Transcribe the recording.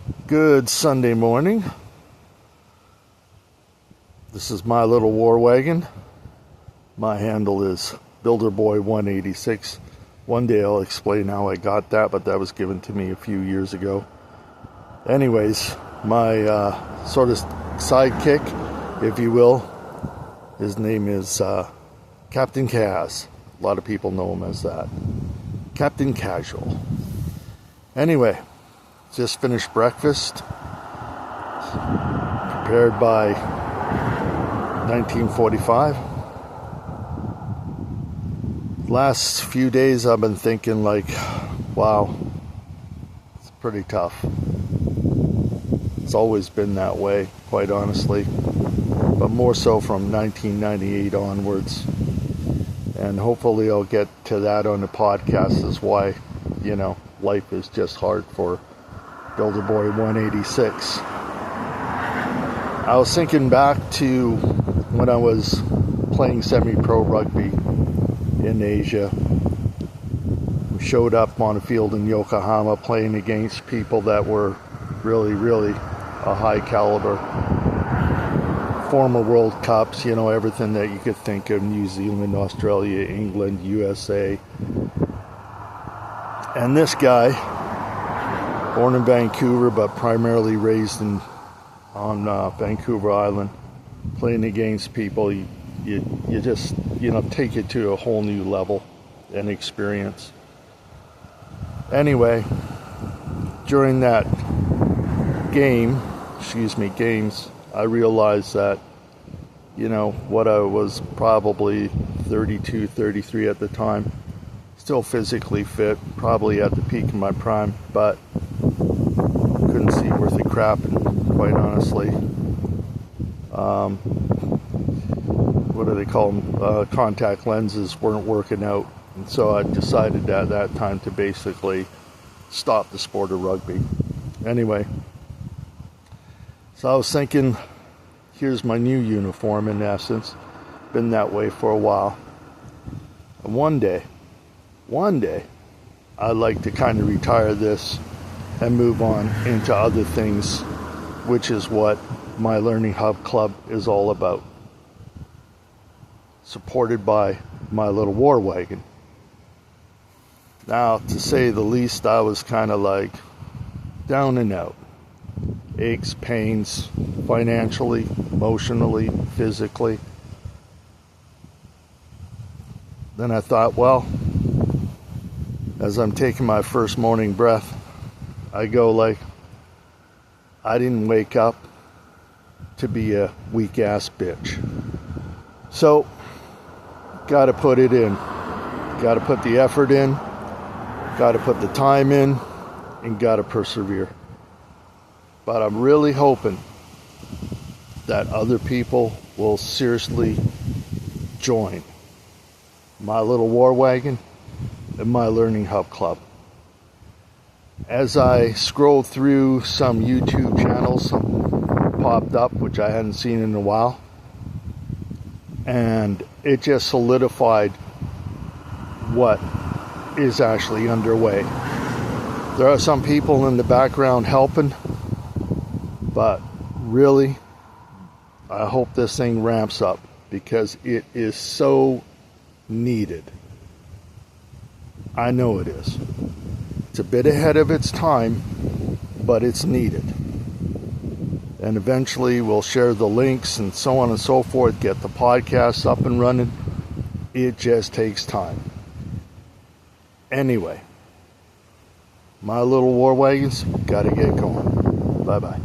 Good Sunday morning. This is my Little War Wagon. My handle is BuilderBoy186. One day I'll explain how I got that, but that was given to me a few years ago. Anyways, my sort of sidekick, if you will, his name is Captain Kaz. A lot of people know him as that. Captain Casual. Anyway, just finished breakfast. Prepared by 1945. Last few days I've been thinking like, wow, it's pretty tough. It's always been that way, quite honestly. But more so from 1998 onwards. And hopefully I'll get to that on the podcast as why, life is just hard for Builder Boy 186. I was thinking back to when I was playing semi-pro rugby in Asia. We showed up on a field in Yokohama playing against people that were really, really a high caliber. Former World Cups, everything that you could think of: New Zealand, Australia, England, USA. And this guy, born in Vancouver but primarily raised on Vancouver Island, playing against people, you just take it to a whole new level and experience. Anyway, during that games, I realized that what I was probably 32, 33 at the time, still physically fit, probably at the peak of my prime, but couldn't see worth a crap, and quite honestly, what do they call them? Contact lenses weren't working out, and so I decided at that time to basically stop the sport of rugby. Anyway, so I was thinking, here's my new uniform in essence. Been that way for a while. And one day, I'd like to kind of retire this and move on into other things, which is what my Learning Hub Club is all about. Supported by my Little War Wagon. Now, to say the least, I was kind of like down and out. Aches, pains, financially, emotionally, physically. Then I thought, well, as I'm taking my first morning breath, I go like, I didn't wake up to be a weak-ass bitch. So, gotta put it in. Gotta put the effort in. Gotta put the time in. And gotta persevere. But I'm really hoping that other people will seriously join my Little War Wagon and my Learning Hub Club. As I scrolled through some YouTube channels, some popped up, which I hadn't seen in a while, and it just solidified what is actually underway. There are some people in the background helping, but really, I hope this thing ramps up because it is so needed. I know it is. It's a bit ahead of its time, but it's needed. And eventually we'll share the links and so on and so forth, get the podcast up and running. It just takes time. Anyway, my Little War Wagons, gotta get going. Bye-bye.